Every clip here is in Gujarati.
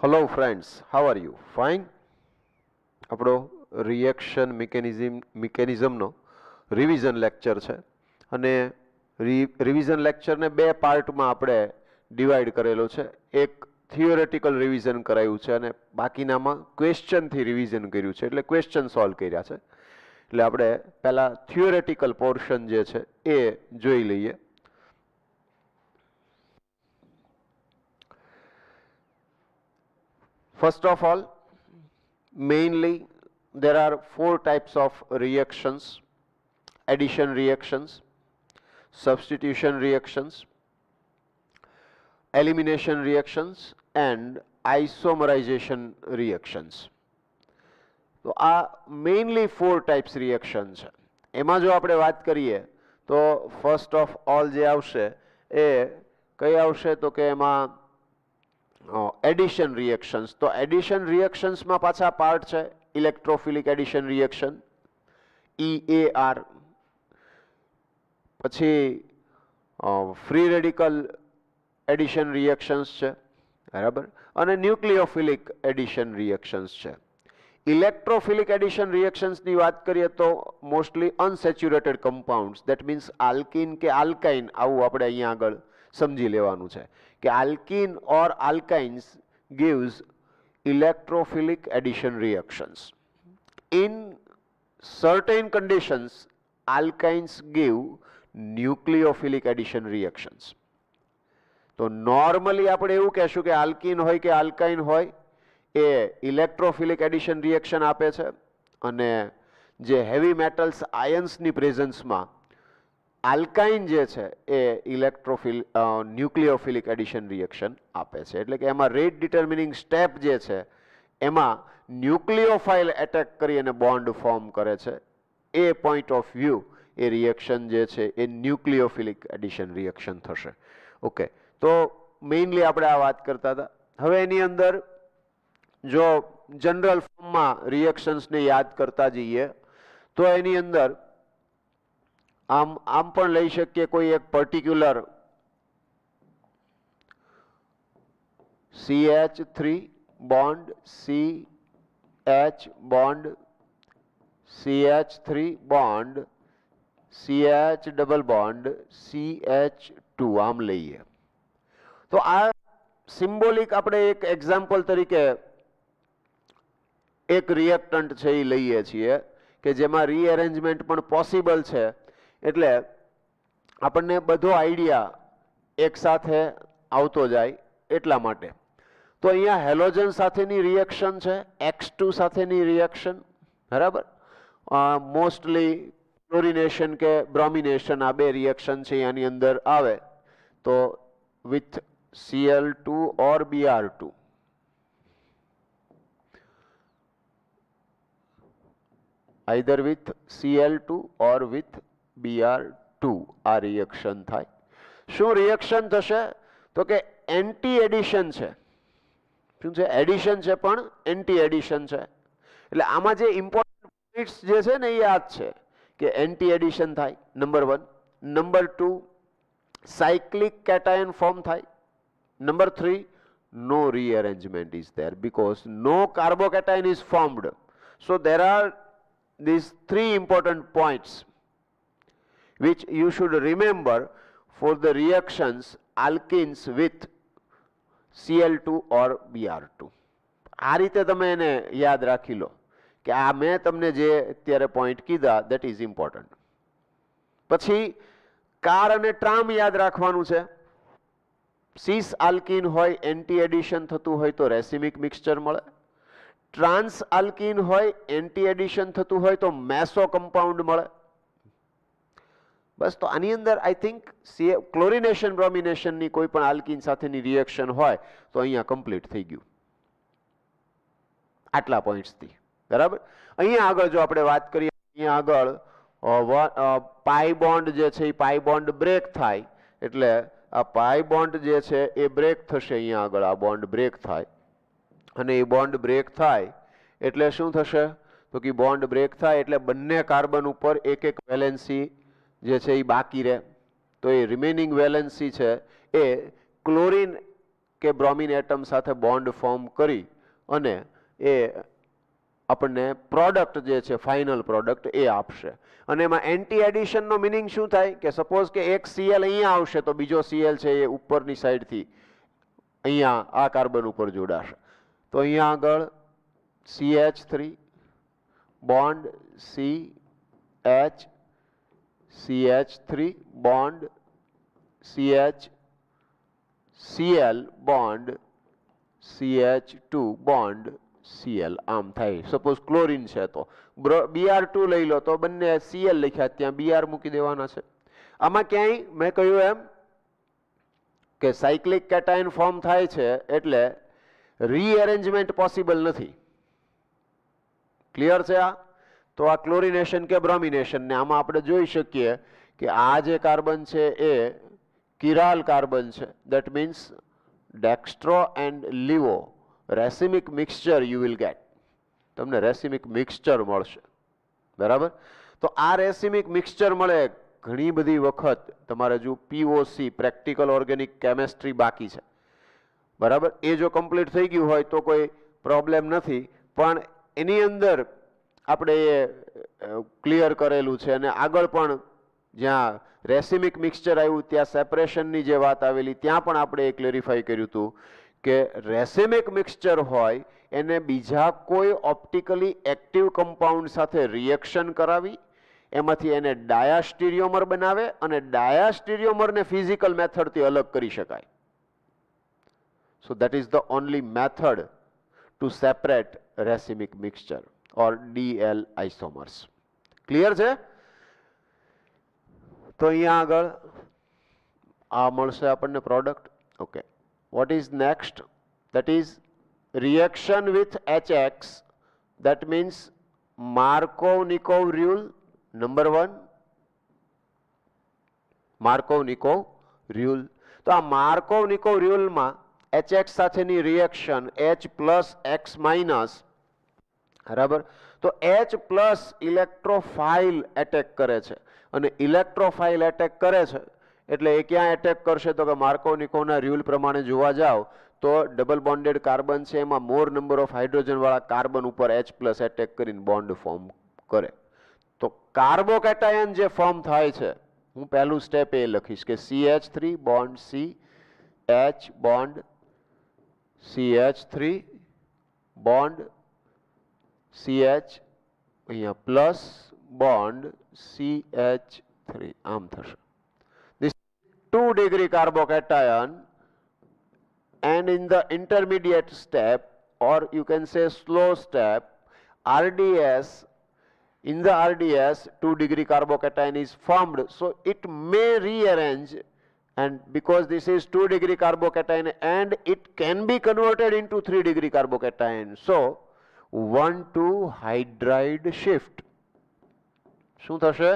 Hello friends, how are you? Fine? આપણો રિએક્શન મિકેનિઝમનો રિવિઝન લેક્ચર છે અને રિવિઝન લેક્ચરને બે પાર્ટમાં આપણે ડિવાઈડ કરેલો છે. એક થિયોરેટિકલ રિવિઝન કરાયું છે અને બાકીનામાં ક્વેશ્ચનથી રિવિઝન કર્યું છે, એટલે ક્વેશ્ચન સોલ્વ કર્યા છે. એટલે આપણે પહેલા થિયોરેટિકલ પોર્શન જે છે એ જોઈ લઈએ. First of all, mainly there are four types of reactions: addition reactions, substitution reactions, elimination reactions and isomerization reactions. તો આ મેઇનલી ફોર ટાઈપ્સ રિએક્શન છે. એમાં જો આપણે વાત કરીએ તો ફર્સ્ટ ઓફ ઓલ જે આવશે એ કઈ આવશે તો કે એમાં એડિશન રિએક્શન્સ. તો એડિશન રિએક્શન્સમાં પાછા પાર્ટ છે ઇલેક્ટ્રોફિલિક એડિશન રિએક્શન EAR, પછી ફ્રી રેડિકલ એડિશન રિએક્શન્સ છે, બરાબર, અને ન્યુક્લિયોફિલિક એડિશન રિએક્શન્સ છે. ઇલેક્ટ્રોફિલિક એડિશન રિએક્શન્સની વાત કરીએ તો mostly unsaturated compounds, that means alkene કે આલ્કાઇન, આવું આપણે અહીંયા આગળ સમજી લેવાનું છે કે alkene or alkynes gives electrophilic addition reactions. In certain conditions alkynes give nucleophilic addition reactions. તો નોર્મલી આપણે એવું કહેશું કે આલ્કીન હોય કે આલ્કાઇન હોય એ ઇલેક્ટ્રોફિલિક એડિશન રિએક્શન આપે છે અને જે હેવી મેટલ્સ આયન્સની પ્રેઝન્સમાં આલ્કાઇન જે છે એ ન્યુક્લિયોફિલિક એડિશન રિએક્શન આપે છે. એટલે કે એમાં રેટ ડિટર્મિનિંગ સ્ટેપ જે છે એમાં ન્યુક્લિયોફાઇલ એટેક કરી અને બોન્ડ ફોર્મ કરે છે. એ પોઈન્ટ ઓફ વ્યૂ એ રિએક્શન જે છે એ ન્યુક્લિયોફિલિક એડિશન રિએક્શન થશે. ઓકે, તો મેઇનલી આપણે આ વાત કરતા હતા. હવે એની અંદર જો જનરલ ફોર્મમાં રિએક્શન્સને યાદ કરતા જઈએ તો એની અંદર આમ પણ લઈ શકીએ કોઈ એક particular CH3 bond CH bond CH3 bond CH double bond CH2 આમ લઈએ. તો આ સિમ્બોલિક આપણે એક એક્ઝામ્પલ તરીકે એક રિએક્ટન્ટ છે એ લઈએ છીએ કે જેમાં રીએરેન્જમેન્ટ પણ પોસિબલ છે. એટલે આપણને બધો આઈડિયા એક સાથે આવતો જાય એટલા માટે. તો અહીંયા હેલોજન સાથેની રિએક્શન છે, X2 સાથેની રિએક્શન, બરાબર. મોસ્ટલી ક્લોરિનેશન કે બ્રોમિનેશન આ બે રિએક્શન છે આની અંદર આવે તો with Cl2 or Br2. either with Cl2 or with Br2 આ રિએક્શન થાય. શું રિએક્શન થશે તો કે એન્ટી એડિશન છે. શું છે? એડિશન છે પણ એન્ટી એડિશન છે. એટલે આમાં જે ઇમ્પોર્ટન્ટ પોઈન્ટ્સ જે છે ને એ યાદ છે કે એન્ટી એડિશન થાય, number 1. Number 2, cyclic cation form થાય. Number 3, no rearrangement is there because no carbocation is formed. So there are these three important points which you should remember for the reactions alkenes with Cl2 or Br2. આ રીતે તમે એને યાદ રાખી લો કે આ મેં તમને જે અત્યારે પોઈન્ટ કીધા that is important. પછી કાર અને ટ્રામ યાદ રાખવાનું છે. સિસ આલ્કીન હોય એન્ટી એડિશન થતું હોય તો રેસિમિક મિક્સચર મળે. ટ્રાન્સ આલ્કીન હોય એન્ટી એડિશન થતું હોય તો મેસો કમ્પાઉન્ડ મળે. બસ, તો આની અંદર આઈ થિંક ક્લોરિનેશન બ્રોમિનેશનની કોઈ પણ આલ્કીન સાથેની રિએક્શન હોય તો અહીંયા કમ્પ્લીટ થઈ ગયું આટલા પોઈન્ટ્સથી, બરાબર. અહીંયા આગળ જો આપણે વાત કરીએ, અહીંયા આગળ પાઈ બોન્ડ જે છે એ પાઈ બોન્ડ બ્રેક થાય એટલે આ પાઈ બોન્ડ જે છે એ બ્રેક થશે. અહીંયા આગળ આ બોન્ડ બ્રેક થાય અને એ બોન્ડ બ્રેક થાય એટલે શું થશે તો કે બોન્ડ બ્રેક થાય એટલે બંને કાર્બન ઉપર એક એક વેલેન્સી જે છે એ બાકી રહે. તો એ રિમેનિંગ વેલેન્સી છે એ ક્લોરીન કે બ્રોમિન એટમ સાથે બોન્ડ ફોર્મ કરી અને એ આપણને પ્રોડક્ટ જે છે ફાઇનલ પ્રોડક્ટ એ આપશે. અને એમાં એન્ટી એડિશનનો મિનિંગ શું થાય કે સપોઝ કે એક Cl અહીંયા આવશે તો બીજો Cl છે એ ઉપરની સાઈડથી અહીંયા આ કાર્બન ઉપર જોડાશે. તો અહીંયા આગળ CH3 bond CH CH3 bond CH Cl bond CH2 bond Cl આમ થાય. સપોઝ ક્લોરીન છે તો Br2 લઈ લો તો બંને Cl લખ્યા ત્યાં Br મૂકી દેવાના છે. આમાં ક્યાંય મેં કહ્યું એમ કે સાયક્લિક કેટાયન ફોર્મ થાય છે એટલે રીએરેન્જમેન્ટ પોસિબલ નથી. ક્લિયર છે આ? તો આ ક્લોરિનેશન કે બ્રોમિનેશન ને આમાં આપણે જોઈ શકીએ કે આ જે કાર્બન છે એ કિરાલ કાર્બન છે. That means dextro and levo racemic mixture you will get. તમને રેસિમિક મિક્સચર મળશે. બરાબર? તો આ રેસિમિક મિક્સચર મળે ઘણી બધી વખત તમારે જો POC પ્રેક્ટિકલ ઓર્ગેનિક કેમેસ્ટ્રી બાકી છે. બરાબર? એ જો કમ્પ્લીટ થઈ ગયું હોય તો કોઈ પ્રોબ્લેમ નથી, પણ એની અંદર આપણે એ ક્લિયર કરેલું છે અને આગળ પણ જ્યાં રેસિમિક મિક્સચર આવ્યું ત્યાં સેપરેશનની જે વાત આવેલી ત્યાં પણ આપણે એ ક્લેરિફાઈ કર્યું હતું કે રેસિમિક મિક્સચર હોય એને બીજા કોઈ ઓપ્ટિકલી એક્ટિવ કમ્પાઉન્ડ સાથે રિએક્શન કરાવી એમાંથી એને ડાયાસ્ટીરિયોમર બનાવે અને ડાયાસ્ટીરિયોમરને ફિઝિકલ મેથડથી અલગ કરી શકાય. So that is the only method to separate racemic mixture or DL isomers. Clear છે? તો અહીંયા આગળ આ મળશે આપણને product. Okay, what is next? That is reaction with HX. That means Markov-Nikov rule number 1. Markov-Nikov rule. તો આ Markov-Nikov rule માં HX સાથેની reaction H plus X minus, બરાબર? તો H પ્લસ ઇલેક્ટ્રોફાઇલ એટેક કરે છે અને ઇલેક્ટ્રોફાઇલ એટેક કરે છે એટલે એ ક્યાં એટેક કરશે તો કે માર્કોવ-નિકોવના રૂલ પ્રમાણે જોવા જાવ તો ડબલ બોન્ડેડ કાર્બન છે એમાં મોર નંબર ઓફ હાઇડ્રોજન વાળા કાર્બન ઉપર H પ્લસ એટેક કરીને બોન્ડ ફોર્મ કરે. તો કાર્બોકેટાયન જે ફોર્મ થાય છે, હું પહેલું સ્ટેપ એ લખીશ કે CH3 bond C H bond CH3 bond CH અહીંયા પ્લસ બોન્ડ CH3 આમ થશે. This 2 degree carbocation and in the intermediate step or you can say slow step RDS, in the RDS 2 degree carbocation is formed, so it may rearrange, and because this is 2 degree carbocation and it can be converted into 3 degree carbocation, so 1,2 hydride shift. શું થશે?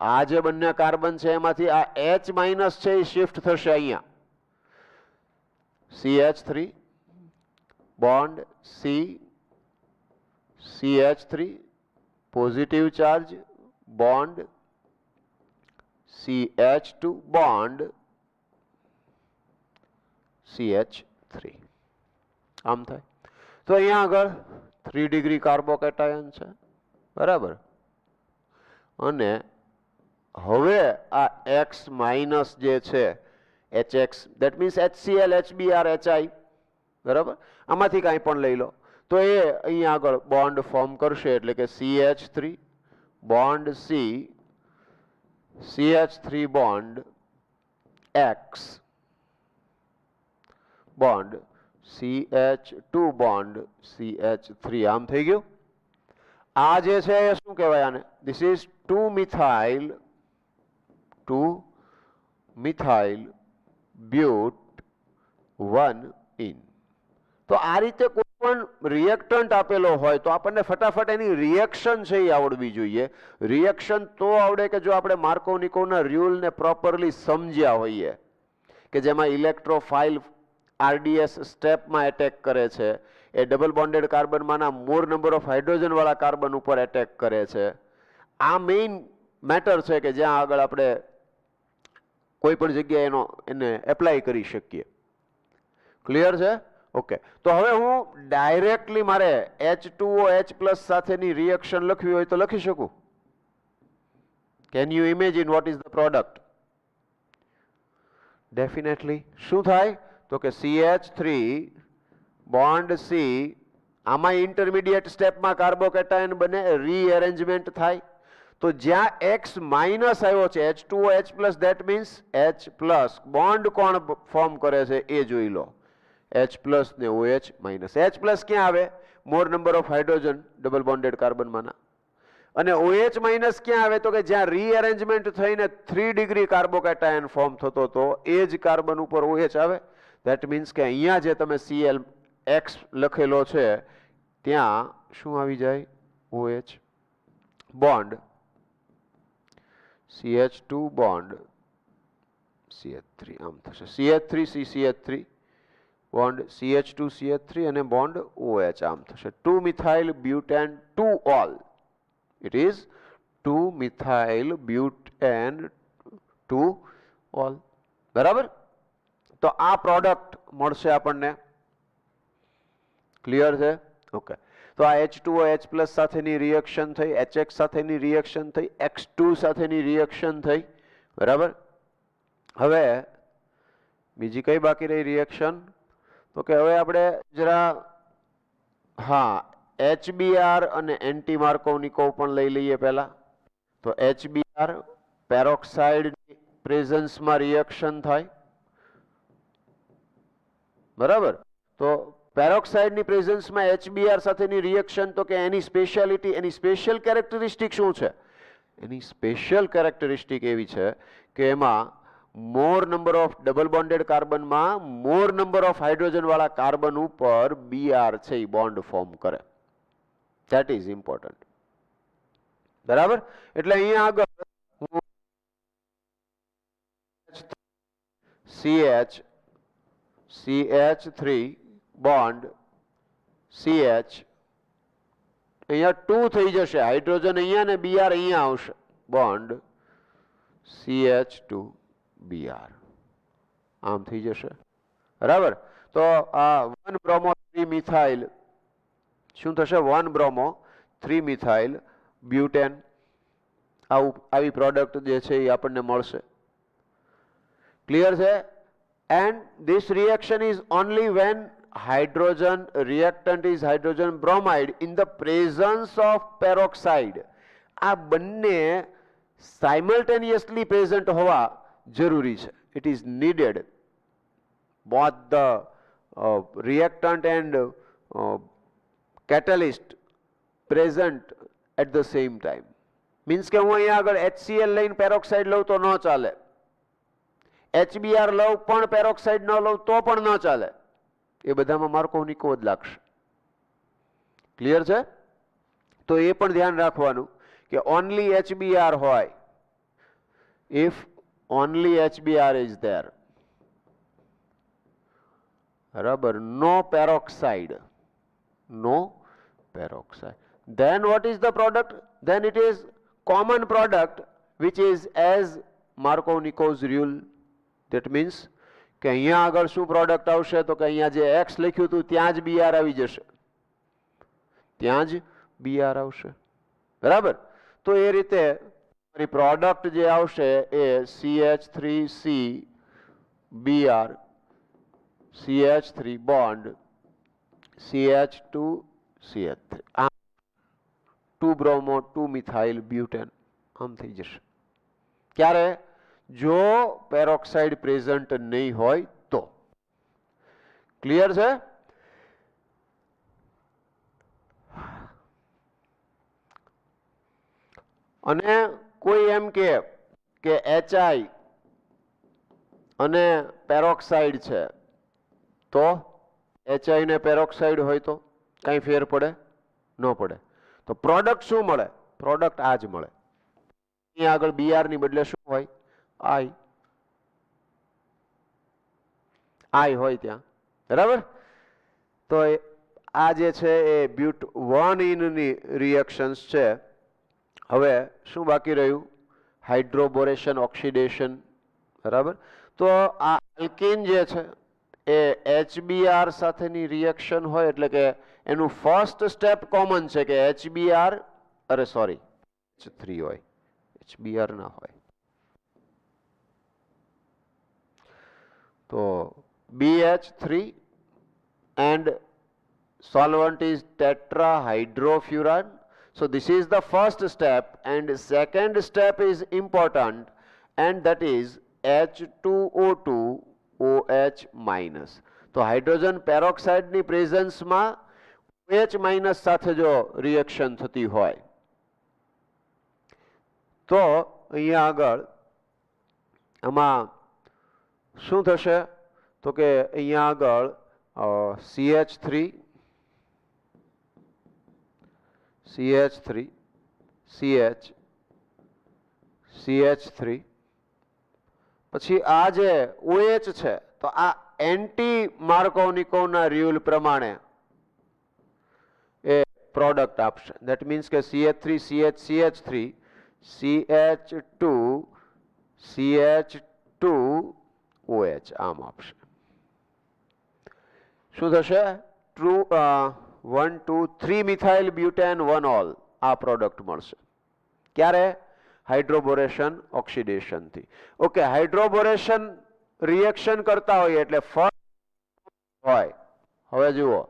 આ જે બંને કાર્બન છે એમાંથી આ H માઇનસ છે એ શિફ્ટ થશે અહીંયા CH3 bond C CH3 positive charge bond CH2 bond CH3 આમ થાય. તો અહીંયા આગળ 3 ડિગ્રી કાર્બોકેટાયન છે. બરાબર? અને હવે આ X માઇનસ જે છે HX, that means HCl HBr HI, બરાબર? આમાંથી કાંઈ પણ લઈ લો તો એ અહીંયા આગળ બોન્ડ ફોર્મ કરશે એટલે કે CH3 bond C CH3 bond X bond CH2 bond CH3 આમ થઈ ગયું. આ જે છે એ શું કહેવાય આને? This is 2 methyl બ્યુટ 1 in. તો આ રીતે કોઈ પણ રિએક્ટન્ટ આપેલો હોય તો આપણને ફટાફટ એની રિએક્શન છે એ આવડવી જોઈએ. રિએક્શન તો આવડે કે જો આપણે માર્કોવ-નિકોવના રૂલને પ્રોપરલી સમજ્યા હોઈએ કે જેમાં ઇલેક્ટ્રોફાઇલ RDS સ્ટેપમાં એટેક કરે છે, એ ડબલ બોન્ડેડ કાર્બનમાંના મોર નંબર ઓફ હાઇડ્રોજન વાળા કાર્બન ઉપર એટેક કરે છે. આ મેઇન મેટર છે કે જ્યાં આગળ આપણે કોઈ પણ જગ્યાએ એને એપ્લાય કરી શકીએ. ક્લિયર છે? ઓકે, તો હવે હું ડાયરેક્ટલી મારે H2OH+ સાથેની રિએક્શન લખવી હોય તો લખી શકું? Can you imagine what is the product? Definitely. શું થાય? તો કે CH3 બોન્ડ C, આમાં ઇન્ટરમીડિયેટ સ્ટેપમાં કાર્બોકેટાયન બને, રીએરેન્જમેન્ટ થાય. તો જ્યાં X માઇનસ આવ્યો છે H2OH+, that means H+, bond કોણ ફોર્મ કરે છે એ જોઈ લો, H+ ને OH-. H+ ક્યાં આવે? More number of hydrogen double bonded કાર્બનમાંના. અને OH- ક્યાં આવે? તો કે જ્યાં રીએરેન્જમેન્ટ થઈને 3 ડિગ્રી કાર્બોકેટાયન ફોર્મ થતો હતો એ જ કાર્બન ઉપર OH આવે. ધેટ મીન્સ કે અહીંયા જે તમે ClX લખેલો છે ત્યાં શું આવી જાય? OH bond CH2 bond CH3, આમ થશે CH3 CH3 bond CH2 CH3 અને બોન્ડ OH આમ થશે 2 methyl butane 2 all. It is 2 methyl butane 2 all. બરાબર? તો આ પ્રોડક્ટ મળશે આપણને. ક્લિયર છે? ઓકે, તો આ H2OH+ સાથેની રિએક્શન થઈ, HX સાથેની રિએક્શન થઈ, X2 સાથેની રિએક્શન થઈ. બરાબર? હવે બીજી કઈ બાકી રહી રિએક્શન? તો કે હવે આપણે જરા HBr અને એન્ટી માર્કોવનિકોવ પણ લઈ લઈએ પહેલા. તો HBr પેરોક્સાઇડ પ્રેઝન્સમાં રિએક્શન થાય. બરાબર? તો પેરોક્સાઇડની પ્રેઝન્સમાં HBr સાથેની રિએક્શન, તો કે એની સ્પેશિયાલિટી, એની સ્પેશિયલ કેરેક્ટરિસ્ટિક શું છે? એની સ્પેશિયલ કેરેક્ટરિસ્ટિક એવી છે કે એમાં more number of double bonded કાર્બનમાં મોર નંબર ઓફ હાઇડ્રોજન વાળા કાર્બન ઉપર Br છે એ બોન્ડ ફોર્મ કરે. That is important. બરાબર? એટલે અહીંયા આગળ CH3 બોન્ડ CH, અહીંયા 2 થઈ જશે, હાઇડ્રોજન અહીંયા ને Br અહીંયા આવશે, બોન્ડ CH2 Br આમ થઈ જશે. બરાબર? તો આ 1 બ્રોમો 3 મિથાઇલ શું થશે? 1 બ્રોમો 3 મિથાઇલ બ્યુટેન. આવી પ્રોડક્ટ જે છે એ આપણને મળશે. ક્લિયર છે? And this reaction is only when hydrogen reactant is hydrogen bromide in the presence of peroxide. આ બંને simultaneously present હોવા જરૂરી છે. It is needed both the reactant and catalyst present at the same time. Means કે હું અહીંયા આગળ HCl લઈને પેરોક્સાઇડ લઉં તો ન ચાલે, HBr લઉં પણ પેરોક્સાઇડ ન લઉં તો પણ ન ચાલે. એ બધામાં માર્કોવનિકોવ જ લાગશે. ક્લિયર છે? તો એ પણ ધ્યાન રાખવાનું કે ઓનલી HBr હોય. If only HBr is there, બરાબર, no peroxide, then what is the product? Then it is common product which is as Markovnikov's rule. That means કે અહીંયા આગળ શું પ્રોડક્ટ આવશે? તો કે અહીંયા જે X લખ્યું હતું ત્યાં જ Br આવી જશે, ત્યાં જ Br આવશે. બરાબર? તો એ રીતે પ્રોડક્ટ જે આવશે એ CH3C Br CH3 bond CH2 CH3 આ 2 બ્રોમો 2 મિથાઇલ બ્યુટેન આમ થઈ જશે. ક્યારે? જો પેરોક્સાઇડ પ્રેઝન્ટ નહીં હોય તો. ક્લિયર છે? અને કોઈ એમ કે HI અને પેરોક્સાઇડ છે તો HI ને પેરોક્સાઇડ હોય તો કઈ ફેર પડે? ન પડે. તો પ્રોડક્ટ શું મળે? પ્રોડક્ટ આ જ મળે. અહીંયા આગળ Br ની બદલે શું હોય? I હોય ત્યાં. બરાબર? તો આ જે છે એ બ્યુટ 1 ઇનની રિએક્શન્સ છે. હવે શું બાકી રહ્યું? હાઇડ્રોબોરેશન ઓક્સિડેશન. બરાબર? તો આ આલ્કીન જે છે એ HBr સાથેની રિએક્શન હોય એટલે કે એનું ફર્સ્ટ સ્ટેપ કોમન છે કે HBr, અરે સોરી H3 હોય, HBr ના હોય. તો BH3 and solvent is tetrahydrofuran. So this is the first step, and second step is important, and that is H2O2 OH minus. તો હાઇડ્રોજન પેરોક્સાઇડની પ્રેઝન્સમાં OH માઇનસ સાથે જો રિએક્શન થતી હોય તો અહીંયા આગળ આમાં શું થશે તો કે અહીંયા આગળ CH3 CH CH3 પછી આ જે OH છે તો આ એન્ટી માર્કોનિકોવના રૂલ પ્રમાણે એ પ્રોડક્ટ આપશે. ધેટ મીન્સ કે CH3 CH CH3 CH2 CH2 OH આમ આપશે. શું થશે? 1 2 3 મિથાઇલ બ્યુટેન 1 ઓલ આ પ્રોડક્ટ મળશે. ક્યારે? હાઇડ્રોબોરેશન ઓક્સિડેશન થી. ઓકે, હાઇડ્રોબોરેશન રિએક્શન કરતા હોય એટલે ફર્સ્ટ હોય. હવે જુઓ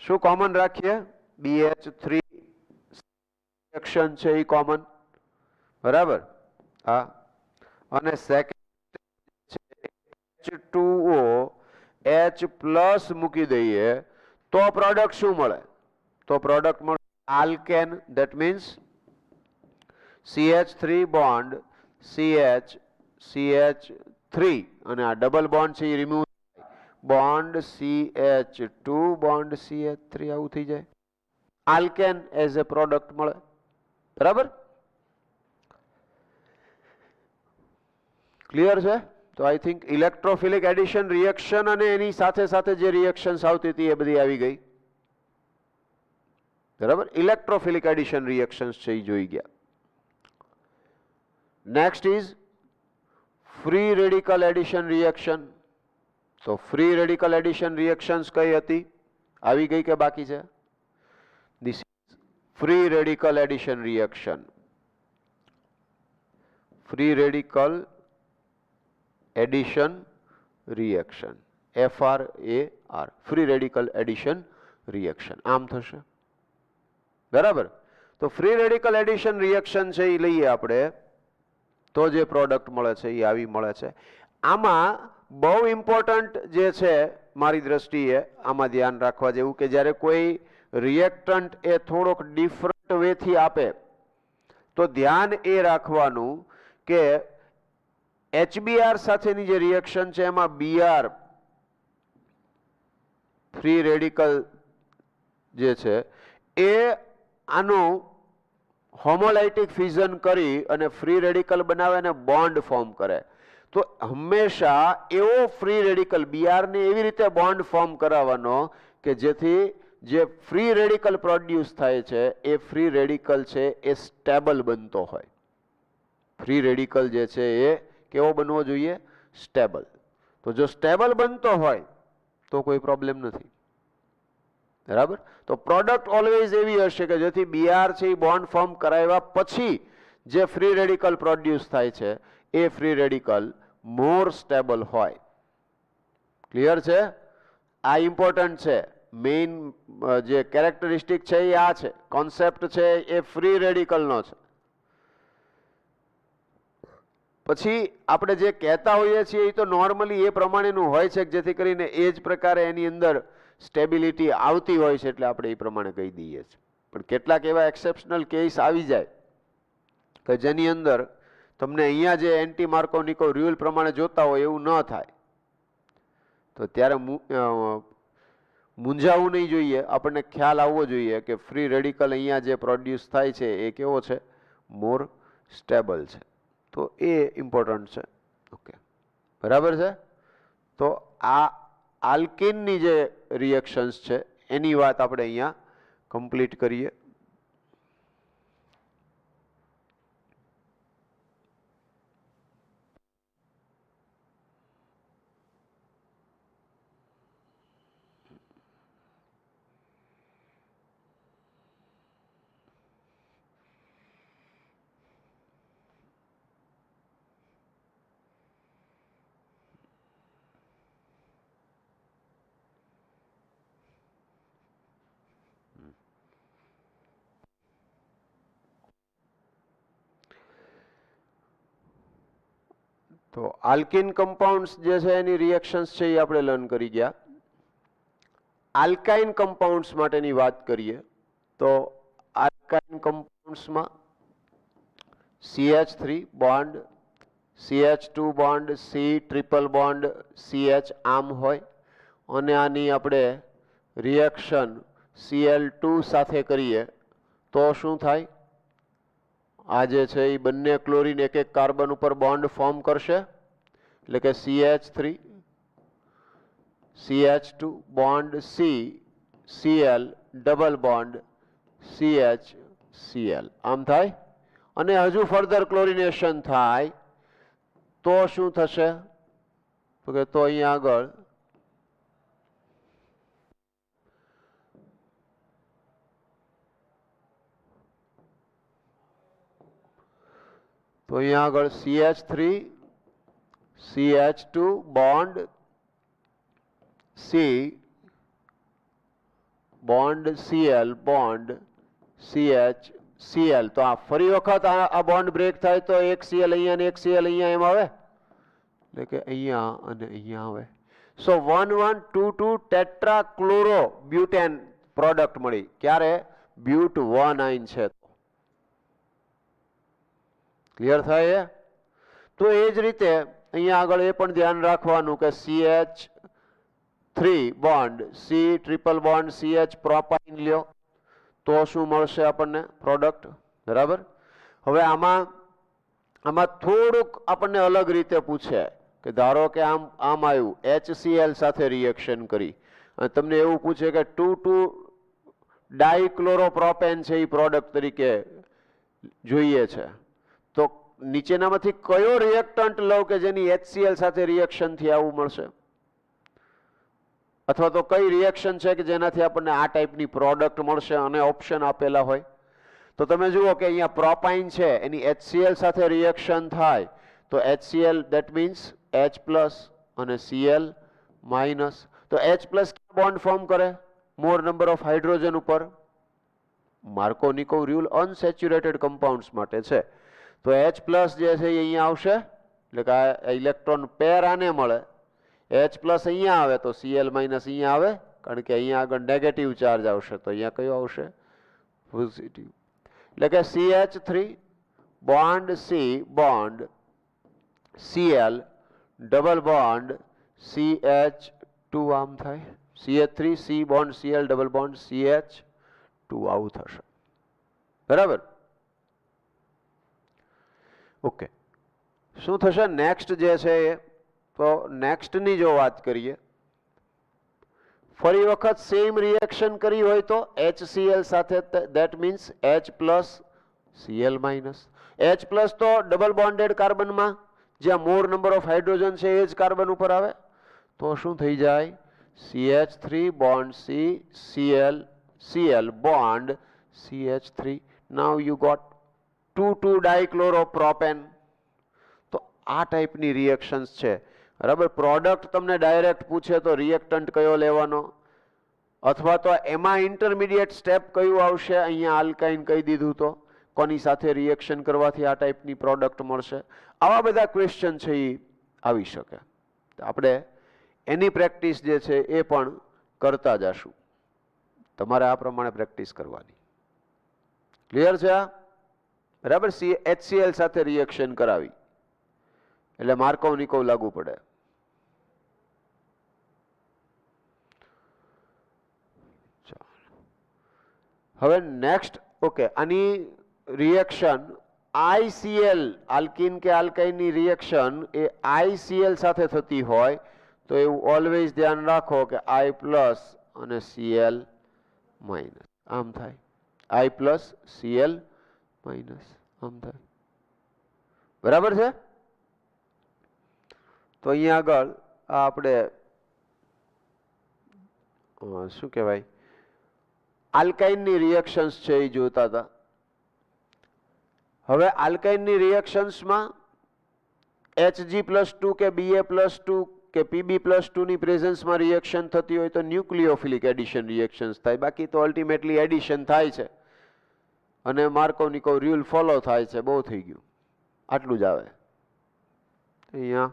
શું કોમન રાખીએ? BH3 રિએક્શન છે એ કોમન, બરાબર? હા. અને સેકન્ડ H2O H પ્લસ મૂકી દઈએ તો પ્રોડક્ટ શું મળે? તો પ્રોડક્ટ મળે alkane. That means CH3 bond CH CH3 અને આ ડબલ બોન્ડ છે એ remove, bond CH2 bond CH3 આવું થઈ જાય. આલ્કેન એઝ એ પ્રોડક્ટ મળે, બરાબર? ક્લિયર છે? તો I think electrophilic addition reaction અને એની સાથે સાથે જે રિએક્શન્સ આવતી હતી એ બધી આવી ગઈ, બરાબર? ઇલેક્ટ્રોફિલિક એડિશન રિએક્શન્સ છે એ જોઈ ગયા. Next is free radical addition reaction. તો ફ્રી રેડિકલ એડિશન રિએક્શન્સ કઈ હતી? આવી ગઈ કે બાકી છે? This is free radical addition reaction. Free radical addition reaction, FRAR, free radical addition reaction આમ થશે, બરાબર? તો ફ્રી રેડિકલ એડિશન રિએક્શન છે એ લઈએ આપણે તો જે પ્રોડક્ટ મળે છે એ આવી મળે છે. આમાં બહુ ઇમ્પોર્ટન્ટ જે છે મારી દ્રષ્ટિએ આમાં ધ્યાન રાખવા જેવું કે જ્યારે કોઈ રિએક્ટન્ટ એ થોડોક ડિફરન્ટ વેથી આપે તો ધ્યાન એ રાખવાનું કે HBr સાથેની જે રિએક્શન છે એમાં Br ફ્રી રેડિકલ જે છે એ આનું હોમોલાઇટિક ફ્યુઝન કરી અને ફ્રી રેડિકલ બનાવે અને બોન્ડ ફોર્મ કરે. તો હંમેશા એવો ફ્રી રેડિકલ Br ને એવી રીતે બોન્ડ ફોર્મ કરાવવાનો કે જેથી જે ફ્રી રેડિકલ પ્રોડ્યુસ થાય છે એ ફ્રી રેડિકલ છે એ સ્ટેબલ બનતો હોય. ફ્રી રેડિકલ જે છે એ કેવો બનવો જોઈએ? સ્ટેબલ. તો જો સ્ટેબલ બનતો હોય તો કોઈ પ્રોબ્લેમ નથી, બરાબર? તો પ્રોડક્ટ ઓલવેઝ એવી હશે કે જેથી Br છે એ બોન્ડ ફોર્મ કરાવ્યા પછી જે ફ્રી રેડિકલ પ્રોડ્યુસ થાય છે એ ફ્રી રેડિકલ મોર સ્ટેબલ હોય. ક્લિયર છે? આ ઇમ્પોર્ટન્ટ છે. મેઇન જે કેરેક્ટરિસ્ટિક છે એ આ છે, કોન્સેપ્ટ છે એ ફ્રી રેડિકલનો છે. પછી આપણે જે કહેતા હોઈએ છીએ એ તો નોર્મલી એ પ્રમાણેનું હોય છે જેથી કરીને એ જ પ્રકારે એની અંદર સ્ટેબિલિટી આવતી હોય છે એટલે આપણે એ પ્રમાણે કહી દઈએ છીએ. પણ કેટલાક એવા એક્સેપ્શનલ કેસ આવી જાય કે જેની અંદર તમને અહીંયા જે એન્ટી માર્કોનિકો રૂલ પ્રમાણે જોતા હોય એવું ન થાય તો ત્યારે મૂંઝાવવું નહીં જોઈએ. આપણને ખ્યાલ આવવો જોઈએ કે ફ્રી રેડિકલ અહીંયા જે પ્રોડ્યુસ થાય છે એ કેવો છે? મોર સ્ટેબલ છે. તો એ ઇમ્પોર્ટન્ટ છે. ઓકે, બરાબર છે? તો આ આલ્કિનની જે રિએક્શન્સ છે એની વાત આપણે અહીંયા કમ્પ્લીટ કરીએ. તો આલ્કિન કમ્પાઉન્ડ્સ જે છે એની રિએક્શન્સ છે એ આપણે લર્ન કરી ગયા. આલ્કાઇન કમ્પાઉન્ડ્સ માટેની વાત કરીએ તો alkyne કમ્પાઉન્ડ્સમાં CH3 bond, CH2 bond, C triple bond, CH આમ હોય અને આની આપણે રિએક્શન Cl2 સાથે કરીએ તો શું થાય? આ જે છે એ બંને ક્લોરીન એક એક કાર્બન ઉપર બોન્ડ ફોર્મ કરશે, એટલે કે CH3 CH2 bond C Cl double bond CH Cl આમ થાય. અને હજુ ફર્ધર ક્લોરિનેશન થાય તો શું થશે? તો કે તો અહીંયા આગળ CH3 CH2 bond C bond Cl bond CH Cl. તો આ ફરી વખત આ બોન્ડ બ્રેક થાય તો એક Cl અહીંયા અને એક Cl અહીંયા એમ આવે, એટલે કે અહીંયા અને અહીંયા આવે. સો 1,1,2,2 ટેટ્રા ક્લોરો બ્યુટેન પ્રોડક્ટ મળી. ક્યારે? બ્યુટ 1 છે. ક્લિયર થાય? તો એ જ રીતે અહીંયા આગળ એ પણ ધ્યાન રાખવાનું કે CH3 bond C triple bond CH propyne લ્યો તો શું મળશે આપણને? પ્રોડક્ટ. બરાબર. હવે આમાં થોડુંક આપણને અલગ રીતે પૂછે કે ધારો કે આમ આવ્યું HCl સાથે રિએક્શન કરી અને તમને એવું પૂછે કે 2,2 ડાયક્લોરોપ્રોપેન છે એ પ્રોડક્ટ તરીકે જોઈએ છે, તો નીચેનામાંથી કયો રિએક્ટન્ટ લઉં કે જેની HCl સાથે રિએક્શન થી આવું મળશે? અથવા તો કઈ રિએક્શન છે કે જેનાથી આપણને આ ટાઈપની પ્રોડક્ટ મળશે અને ઓપ્શન આપેલા હોય? તો તમે જુઓ કે અહીંયા પ્રોપાઇન છે એની HCl સાથે રિએક્શન થાય તો HCl that means H plus અને Cl માઇનસ. તો H પ્લસ બોન્ડ ફોર્મ કરે મોર નંબર ઓફ હાઇડ્રોજન ઉપર. માર્કોનિકોવ રૂલ અનસેચ્યુરેટેડ કમ્પાઉન્ડ્સ માટે છે. તો H પ્લસ જે છે એ અહીંયા આવશે, એટલે કે આ ઇલેક્ટ્રોન પેર આને મળે. H પ્લસ અહીંયા આવે તો Cl માઇનસ અહીંયા આવે, કારણ કે અહીંયા આગળ નેગેટિવ ચાર્જ આવશે, તો અહીંયા કયો આવશે? પોઝિટિવ. એટલે કે CH3 bond C bond Cl double bond CH2 આમ થાય. CH3 C bond Cl double bond CH2 આવું થશે. બરાબર. ઓકે. શું થશે નેક્સ્ટ જે છે એ? તો નેક્સ્ટની જો વાત કરીએ, ફરી વખત સેમ રિએક્શન કરી હોય તો HCl સાથે that means H plus Cl minus. H plus તો ડબલ બોન્ડેડ કાર્બનમાં જ્યાં મોર નંબર ઓફ હાઇડ્રોજન છે એ જ કાર્બન ઉપર આવે, તો શું થઈ જાય? CH3 bond C Cl bond CH3. Now you got 2,2 dichloropropane. તો આ ટાઈપની રિએક્શન્સ છે. બરાબર. પ્રોડક્ટ તમને ડાયરેક્ટ પૂછે તો રિએક્ટન્ટ કયો લેવાનો, અથવા તો એમાં ઇન્ટરમીડિયેટ સ્ટેપ કયું આવશે? અહીંયા આલ્કાઇન કહી દીધું તો કોની સાથે રિએક્શન કરવાથી આ ટાઈપની પ્રોડક્ટ મળશે? આવા બધા ક્વેશ્ચન છે એ આવી શકે. આપણે એની પ્રેક્ટિસ જે છે એ પણ કરતા જશું. તમારે આ પ્રમાણે પ્રેક્ટિસ કરવાની. ક્લિયર છે આ? બરાબર. HCl સાથે રિએક્શન કરાવી એટલે માર્કોવ-નિકોવ લાગુ પડે. હવે નેક્સ્ટ. ઓકે. આની રિએક્શન ICl આલ્કિન કે આલ્કાઇનની રિએક્શન એ ICl સાથે થતી હોય તો એવું ઓલવેઝ ધ્યાન રાખો કે I પ્લસ અને Cl માઇનસ આમ થાય. I પ્લસ Cl માઇનસ આમ થાય. બરાબર છે? તો અહીંયા આગળ આપણે શું કહેવાય આલ્કાઇનની રિએક્શન્સ છે એ જોતા હતા. હવે આલ્કાઇનની રિએક્શન્સમાં Hg+2 કે Ba+2 કે Pb+2 ની પ્રેઝન્સમાં રિએક્શન થતી હોય તો ન્યુક્લિયોફિલિક એડિશન રિએક્શન્સ થાય. બાકી તો અલ્ટિમેટલી એડિશન થાય છે અને માર્કોવ-નિકોવ રૂલ ફોલો થાય છે. બહુ થઈ ગયું. આટલું જ આવે. અહીંયા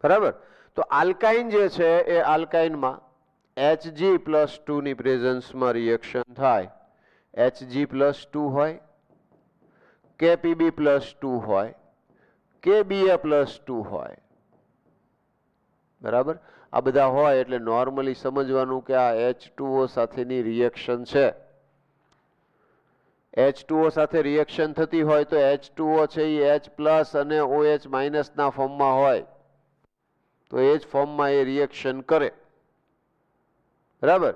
બરાબર. તો આલ્કાઇન જે છે એ આલ્કાઇનમાં Hg+2 ની પ્રેઝન્સમાં રિએક્શન થાય. Hg+2 હોય કે Pb+2 હોય કે Ba+2 હોય. બરાબર. આ બધા હોય એટલે નોર્મલી સમજવાનું કે આ H2O સાથેની રિએક્શન છે. H2O સાથે રિએક્શન થતી હોય તો H2O છે એ H+ અને OH- ના ફોર્મમાં હોય તો એ જ ફોર્મમાં એ રિએક્શન કરે. બરાબર.